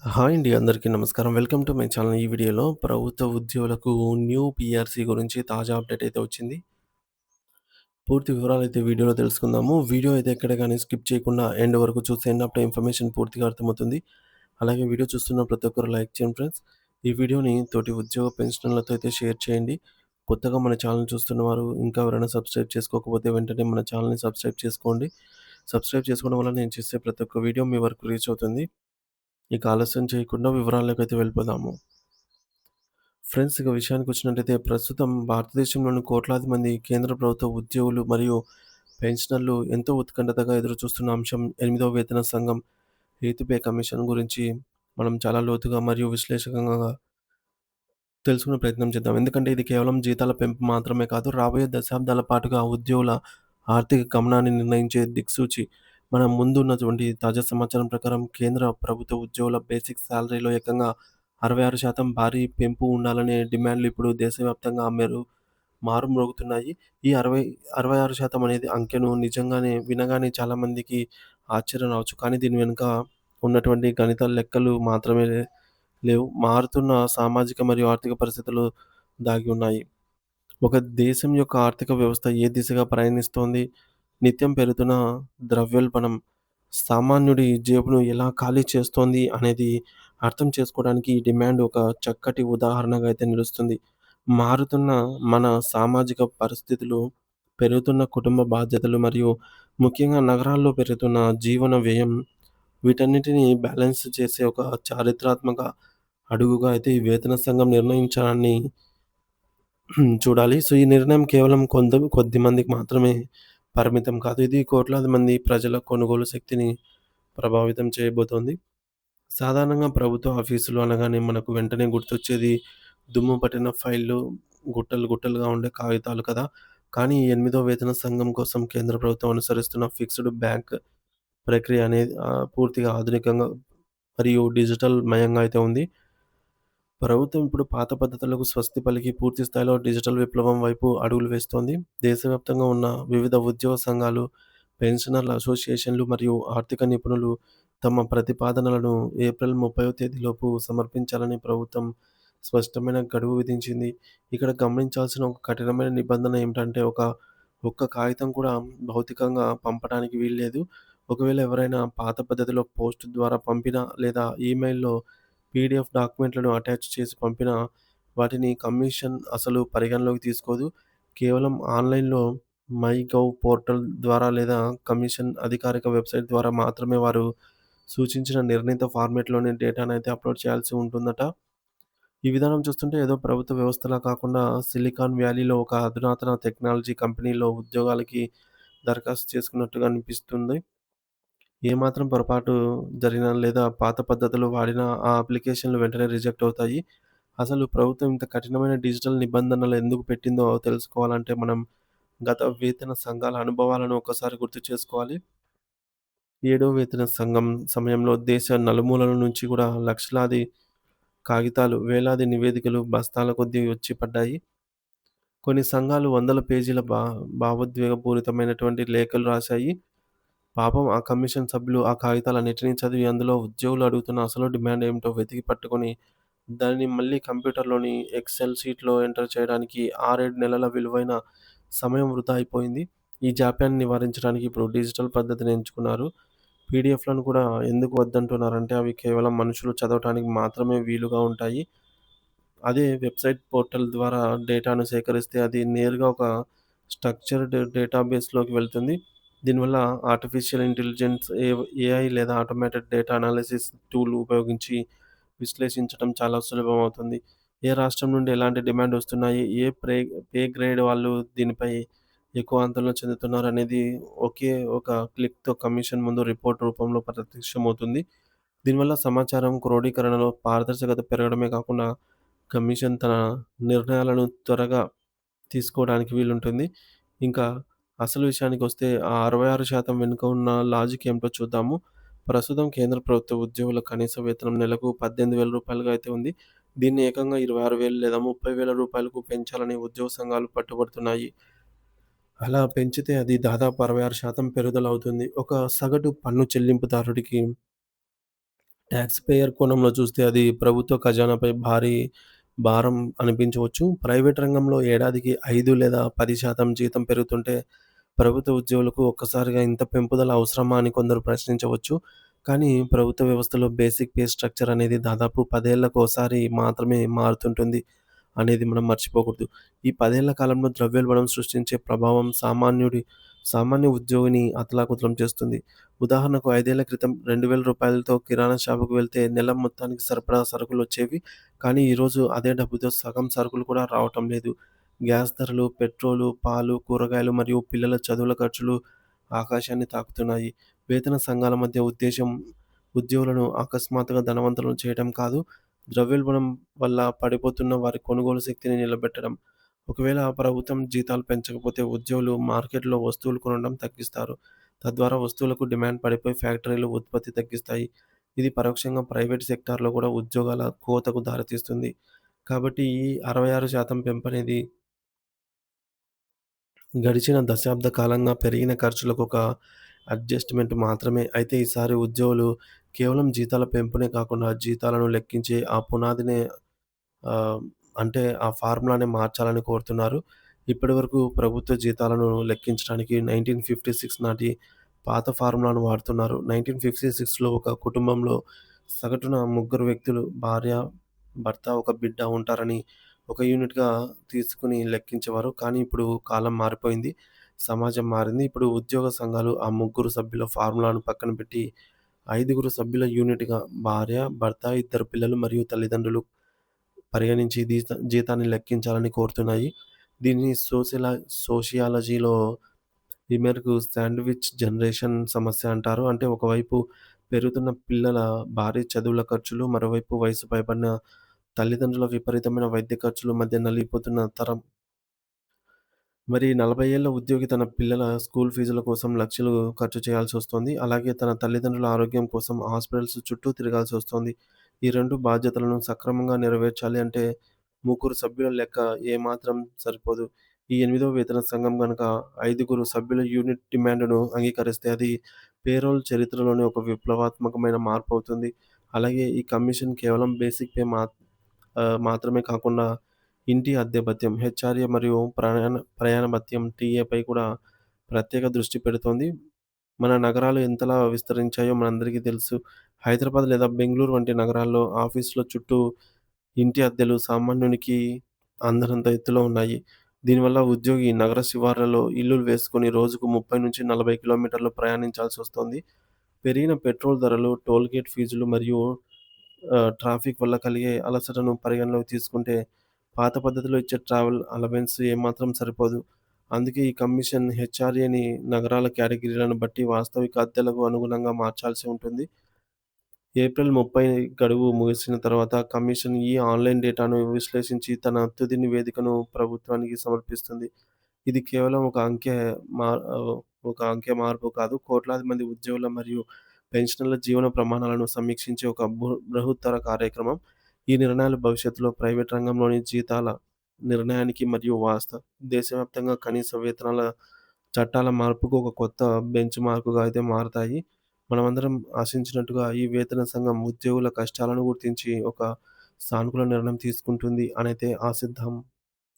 Hi అండి. అందరికీ నమస్కారం. Welcome to my channel. ఈ వీడియోలో ప్రభుత్వ ఉద్యోగులకు న్యూ పీఆర్‌సీ గురించి తాజా అప్డేట్ అయితే వచ్చింది. పూర్తి వివరాలైతే వీడియోలో తెలుసుకుందాము. వీడియో అయితే ఎక్కడ గాని స్కిప్ చేయకుండా ఎండ్ వరకు చూస్తే ఎండ్ ఆఫ్ ద ఇన్ఫర్మేషన్ పూర్తిగా అర్థమవుతుంది. అలాగే వీడియో చూస్తున్న ప్రతి ఒక్కరు లైక్ చేయండి ఫ్రెండ్స్. ఈ వీడియోని తోటి ఉద్యోగ పెన్షనర్లతో అయితే షేర్ చేయండి. కొత్తగా మన ఛానల్ చూస్తున్న వారు ఇంకా ఎవరైనా సబ్స్క్రైబ్ చేసుకోకపోతే వెంటనే మన ఛానల్‌ని సబ్స్క్రైబ్ చేసుకోండి. సబ్స్క్రైబ్ చేసుకోవడం వల్ల నేను చేసే ప్రతి ఒక్క వీడియో మీ వరకు రీచ్ అవుతుంది. ఇక ఆలస్యం చేయకుండా వివరాల్లోకైతే వెళ్ళిపోదాము. ఫ్రెండ్స్ ఇక విషయానికొచ్చినట్టయితే ప్రస్తుతం భారతదేశంలోని కోట్లాది మంది కేంద్ర ప్రభుత్వ ఉద్యోగులు మరియు పెన్షనర్లు ఎంతో ఉత్కంఠతగా ఎదురుచూస్తున్న అంశం ఎనిమిదవ వేతన సంఘం ఎయిత్ పే కమిషన్ గురించి మనం చాలా లోతుగా మరియు విశ్లేషకంగా తెలుసుకునే ప్రయత్నం చేద్దాం. ఎందుకంటే ఇది కేవలం జీతాల పెంపు మాత్రమే కాదు, రాబోయే దశాబ్దాల పాటుగా ఉద్యోగుల ఆర్థిక గమనాన్ని నిర్ణయించే దిక్సూచి. మన ముందున్నటువంటి తాజా సమాచారం ప్రకారం కేంద్ర ప్రభుత్వ ఉద్యోగుల బేసిక్ సాలరీలో ఏకంగా 66% భారీ పెంపు ఉండాలనే డిమాండ్లు ఇప్పుడు దేశవ్యాప్తంగా మారుమ్రోగుతున్నాయి. ఈ 66% అనేది అంకెను నిజంగానే వినగానే చాలామందికి ఆశ్చర్యం రావచ్చు. కానీ దీని వెనుక ఉన్నటువంటి గణిత లెక్కలు మాత్రమే లేవు. మారుతున్న సామాజిక మరియు ఆర్థిక పరిస్థితులు దాగి ఉన్నాయి. ఒక దేశం యొక్క ఆర్థిక వ్యవస్థ ఏ దిశగా ప్రయాణిస్తోంది, నిత్యం పెరుగుతున్న ద్రవ్యోల్బణం సామాన్యుడి జేబును ఎలా ఖాళీ చేస్తోంది అనేది అర్థం చేసుకోవడానికి ఈ డిమాండ్ ఒక చక్కటి ఉదాహరణగా అయితే నిలుస్తుంది. మారుతున్న మన సామాజిక పరిస్థితులు, పెరుగుతున్న కుటుంబ బాధ్యతలు మరియు ముఖ్యంగా నగరాల్లో పెరుగుతున్న జీవన వ్యయం, వీటన్నిటిని బ్యాలెన్స్ చేసే ఒక చారిత్రాత్మక అడుగుగా అయితే ఈ వేతన సంఘం నిర్ణయించడాన్ని చూడాలి. సో, ఈ నిర్ణయం కేవలం కొద్ది మందికి మాత్రమే పరిమితం కాదు. ఇది కోట్లాది మంది ప్రజల కొనుగోలు శక్తిని ప్రభావితం చేయబోతోంది. సాధారణంగా ప్రభుత్వ ఆఫీసులు అనగానే మనకు వెంటనే గుర్తొచ్చేది దుమ్ము పట్టిన ఫైల్‌లు, గుట్టలు గుట్టలుగా ఉండే కాగితాలు కదా! కానీ ఈ ఎనిమిదో వేతన సంఘం కోసం కేంద్ర ప్రభుత్వం అనుసరిస్తున్న ఫిక్స్డ్ బ్యాంక్ ప్రక్రియ అనేది పూర్తిగా ఆధునికంగా మరియు డిజిటల్ మయంగా అయితే ఉంది. ప్రభుత్వం ఇప్పుడు పాత పద్ధతులకు స్వస్తి పలికి పూర్తి స్థాయిలో డిజిటల్ విప్లవం వైపు అడుగులు వేస్తోంది. దేశవ్యాప్తంగా ఉన్న వివిధ ఉద్యోగ సంఘాలు, పెన్షనర్ల అసోసియేషన్లు మరియు ఆర్థిక నిపుణులు తమ ప్రతిపాదనలను ఏప్రిల్ 30వ తేదీలోపు సమర్పించాలని ప్రభుత్వం స్పష్టమైన గడువు విధించింది. ఇక్కడ గమనించాల్సిన ఒక కఠినమైన నిబంధన ఏమిటంటే ఒక్క కాగితం కూడా భౌతికంగా పంపడానికి వీల్లేదు. ఒకవేళ ఎవరైనా పాత పద్ధతిలో పోస్ట్ ద్వారా పంపినా లేదా ఈమెయిల్‌లో పీడీఎఫ్ డాక్యుమెంట్లను అటాచ్ చేసి పంపిన వాటిని కమిషన్ అసలు పరిగణలోకి తీసుకోదు. కేవలం ఆన్‌లైన్‌లో మైగవ్ పోర్టల్ ద్వారా లేదా కమిషన్ అధికారిక వెబ్‌సైట్ ద్వారా మాత్రమే వారు సూచించిన నిర్ణీత ఫార్మాట్‌లోని డేటానైతే అప్‌లోడ్ చేయాల్సి ఉంటుందట. ఈ విధానం చూస్తుంటే ఏదో ప్రభుత్వ వ్యవస్థలా కాకుండా సిలికాన్ వ్యాలీలో ఒక అధునాతన టెక్నాలజీ కంపెనీలో ఉద్యోగాలకి దరఖాస్తు చేసుకున్నట్టుగా అనిపిస్తుంది. ఏమాత్రం పొరపాటు జరిగినా లేదా పాత పద్ధతులు వాడినా ఆ అప్లికేషన్‌లు వెంటనే రిజెక్ట్ అవుతాయి. అసలు ప్రభుత్వం ఇంత కఠినమైన డిజిటల్ నిబంధనలు ఎందుకు పెట్టిందో తెలుసుకోవాలంటే మనం గత వేతన సంఘాల అనుభవాలను ఒక్కసారి గుర్తు చేసుకోవాలి. ఏడో వేతన సంఘం సమయంలో దేశ నలుమూలల నుంచి కూడా లక్షలాది కాగితాలు, వేలాది నివేదికలు బస్తాల కొద్దీ వచ్చి పడ్డాయి. కొన్ని సంఘాలు వందల పేజీల భావోద్వేగపూరితమైనటువంటి లేఖలు రాశాయి. పాపం ఆ కమిషన్ సభ్యులు ఆ కాగితాలన్నిటిని చదివి అందులో ఉద్యోగులు అడుగుతున్న అసలు డిమాండ్ ఏమిటో వెతికి పట్టుకొని, దానిని మళ్ళీ కంప్యూటర్‌లోని ఎక్సెల్ షీట్‌లో ఎంటర్ చేయడానికి 6, 7 నెలల విలువైన సమయం వృధా అయిపోయింది. ఈ జాప్యాన్ని నివారించడానికి ఇప్పుడు డిజిటల్ పద్ధతిని ఎంచుకున్నారు. పీడీఎఫ్‌లను కూడా ఎందుకు వద్దంటున్నారంటే అవి కేవలం మనుషులు చదవటానికి మాత్రమే వీలుగా ఉంటాయి. అదే వెబ్‌సైట్ పోర్టల్ ద్వారా డేటాను సేకరిస్తే అది నేరుగా ఒక స్ట్రక్చర్డ్ డేటాబేస్‌లోకి వెళ్తుంది. దీనివల్ల ఆర్టిఫిషియల్ ఇంటెలిజెన్స్, ఏఐ లేదా ఆటోమేటెడ్ డేటా అనాలిసిస్ టూల్ ఉపయోగించి విశ్లేషించడం చాలా సులభమవుతుంది. ఏ రాష్ట్రం నుండి ఎలాంటి డిమాండ్ వస్తున్నాయి, పే గ్రేడ్ వాళ్ళు దీనిపై ఎక్కువ ఆందోళన చెందుతున్నారనేది ఒకే ఒక క్లిక్‌తో కమిషన్ ముందు రిపోర్ట్ రూపంలో ప్రత్యక్షమవుతుంది. దీనివల్ల సమాచారం క్రోడీకరణలో పారదర్శకత పెరగడమే కాకుండా కమిషన్ తన నిర్ణయాలను త్వరగా తీసుకోవడానికి వీలుంటుంది. ఇంకా అసలు విషయానికొస్తే ఆ 66% వెనుక ఉన్న లాజిక్ ఏమిటో చూద్దాము. ప్రస్తుతం కేంద్ర ప్రభుత్వ ఉద్యోగుల కనీస వేతనం నెలకు రూ. 18,000గా అయితే ఉంది. దీన్ని ఏకంగా 26,000 లేదా రూ. 30,000కు పెంచాలని ఉద్యోగ సంఘాలు పట్టుబడుతున్నాయి. అలా పెంచితే అది దాదాపు 66% పెరుగుదల అవుతుంది. ఒక సగటు పన్ను చెల్లింపుదారుడికి టాక్స్ పేయర్ కోణంలో చూస్తే అది ప్రభుత్వ ఖజానాపై భారీ భారం అనిపించవచ్చు. ప్రైవేట్ రంగంలో ఏడాదికి 5 లేదా 10% జీతం పెరుగుతుంటే, ప్రభుత్వ ఉద్యోగులకు ఒక్కసారిగా ఇంత పెంపుదల అవసరమా అని కొందరు ప్రశ్నించవచ్చు. కానీ ప్రభుత్వ వ్యవస్థలో బేసిక్ పే స్ట్రక్చర్ అనేది దాదాపు 10 ఏళ్లకోసారి మాత్రమే మారుతుంటుంది అనేది మనం మర్చిపోకూడదు. ఈ 10 ఏళ్ల కాలంలో ద్రవ్యోల్బణం సృష్టించే ప్రభావం సామాన్య ఉద్యోగిని అతలాకుతలం చేస్తుంది. ఉదాహరణకు 5 ఏళ్ల క్రితం రూ. 2000తో కిరాణా షాపుకి వెళ్తే నెల మొత్తానికి సరిపడా సరుకులొచ్చేవి. కానీ ఈరోజు అదే డబ్బుతో సగం సరుకులు కూడా రావటం లేదు. గ్యాస్ ధరలు, పెట్రోలు, పాలు, కూరగాయలు మరియు పిల్లల చదువుల ఖర్చులు ఆకాశాన్ని తాకుతున్నాయి. వేతన సంఘాల మధ్య ఉద్దేశ్యం ఉద్యోగులను అకస్మాత్తుగా ధనవంతులను చేయడం కాదు, ద్రవ్యోల్బణం వల్ల పడిపోతున్న వారి కొనుగోలు శక్తిని నిలబెట్టడం. ఒకవేళ ప్రభుత్వం జీతాలు పెంచకపోతే ఉద్యోగులు మార్కెట్‌లో వస్తువులు కొనడం తగ్గిస్తారు. తద్వారా వస్తువులకు డిమాండ్ పడిపోయి ఫ్యాక్టరీలు ఉత్పత్తి తగ్గిస్తాయి. ఇది పరోక్షంగా ప్రైవేట్ సెక్టార్‌లో కూడా ఉద్యోగాల కోతకు దారితీస్తుంది. కాబట్టి ఈ 66% పెంపనేది గడిచిన దశాబ్ద కాలంగా పెరిగిన ఖర్చులకు ఒక అడ్జస్ట్‌మెంట్ మాత్రమే. అయితే ఈసారి ఉద్యోగులు కేవలం జీతాల పెంపునే కాకుండా జీతాలను లెక్కించే ఆ పునాదినే ఆహ్, అంటే ఆ ఫార్ములానే మార్చాలని కోరుతున్నారు. ఇప్పటివరకు ప్రభుత్వ జీతాలను లెక్కించడానికి 1956 నాటి పాత ఫార్ములాను వాడుతున్నారు. 1956లో ఒక కుటుంబంలో సగటున ముగ్గురు వ్యక్తులు భార్య, భర్త, ఒక బిడ్డ ఉంటారని ఒక యూనిట్‌గా తీసుకొని లెక్కించేవారు. కానీ ఇప్పుడు కాలం మారిపోయింది. సమాజం మారింది. ఇప్పుడు ఉద్యోగ సంఘాలు ఆ ముగ్గురు సభ్యుల ఫార్ములాను పక్కన పెట్టి ఐదుగురు సభ్యుల యూనిట్‌గా భార్య, భర్త, ఇద్దరు పిల్లలు మరియు తల్లిదండ్రులు పరిగణించి జీతాన్ని లెక్కించాలని కోరుతున్నాయి. దీన్ని సోషియాలజీలో ఈ మేరకు శాండ్‌విచ్ జనరేషన్ సమస్య అంటారు. అంటే ఒకవైపు పెరుగుతున్న పిల్లల భారీ చదువుల ఖర్చులు, మరోవైపు వయసు పైబడిన తల్లిదండ్రుల విపరీతమైన వైద్య ఖర్చుల మధ్య నలిగిపోతున్న తరం. మరి 40 ఏళ్ల ఉద్యోగి తన పిల్లల స్కూల్ ఫీజుల కోసం లక్షలు ఖర్చు చేయాల్సొస్తోంది. అలాగే తన తల్లిదండ్రుల ఆరోగ్యం కోసం హాస్పిటల్స్ చుట్టూ తిరగాల్సొస్తోంది. ఈ 2 బాధ్యతలను సక్రమంగా నెరవేర్చాలి అంటే ముగ్గురు సభ్యుల లెక్క ఏమాత్రం సరిపోదు. ఈ ఎనిమిదో వేతన సంఘం గనక ఐదుగురు సభ్యుల యూనిట్ డిమాండ్‌ను అంగీకరిస్తే అది పేరోల్ చరిత్రలోనే ఒక విప్లవాత్మకమైన మార్పవుతుంది. అలాగే ఈ కమిషన్ కేవలం బేసిక్ పే మాత్రమే కాకుండా ఇంటి అద్దె భత్యం హెచ్ఆర్ఏ మరియు ప్రయాణ భత్యం టీఏపై కూడా ప్రత్యేక దృష్టి పెడుతోంది. మన నగరాలు ఎంతలా విస్తరించాయో మనందరికీ తెలుసు. హైదరాబాద్ లేదా బెంగుళూరు వంటి నగరాల్లో ఆఫీసుల చుట్టూ ఇంటి అద్దెలు సామాన్యునికి అందనంత ఎత్తులో ఉన్నాయి. దీనివల్ల ఉద్యోగి నగర శివార్లలో ఇల్లులు వేసుకొని రోజుకు 30-40 కిలోమీటర్లు ప్రయాణించాల్సొస్తోంది. పెరిగిన పెట్రోల్ ధరలు, టోల్ గేట్ ఫీజులు మరియు ట్రాఫిక్ వల్ల కలిగే అలసటను పరిగణలోకి తీసుకుంటే పాత పద్ధతిలో ఇచ్చే ట్రావెల్ అలవెన్స్ ఏమాత్రం సరిపోదు. అందుకే ఈ కమిషన్ హెచ్ఆర్ఏని నగరాల కేటగిరీలను బట్టి వాస్తవిక అద్దెలకు అనుగుణంగా మార్చాల్సి ఉంటుంది. ఏప్రిల్ 30 గడువు ముగిసిన తర్వాత కమిషన్ ఈ ఆన్‌లైన్ డేటాను విశ్లేషించి తన తుది నివేదికను ప్రభుత్వానికి సమర్పిస్తుంది. ఇది కేవలం మా ఒక అంకె మార్పు కాదు. కోట్లాది మంది ఉద్యోగుల మరియు పెన్షనర్ల జీవన ప్రమాణాలను సమీక్షించే ఒక బృహత్తర కార్యక్రమం. ఈ నిర్ణయాలు భవిష్యత్తులో ప్రైవేట్ రంగంలోని జీతాల నిర్ణయానికి మరియు దేశవ్యాప్తంగా కనీస వేతనాల చట్టాల మార్పుకు ఒక కొత్త బెంచ్ మార్క్‌గా అయితే మారతాయి. మనమందరం ఆశించినట్టుగా ఈ వేతన సంఘం ఉద్యోగుల కష్టాలను గుర్తించి ఒక సానుకూల నిర్ణయం తీసుకుంటుంది అనైతే ఆశిద్దాం.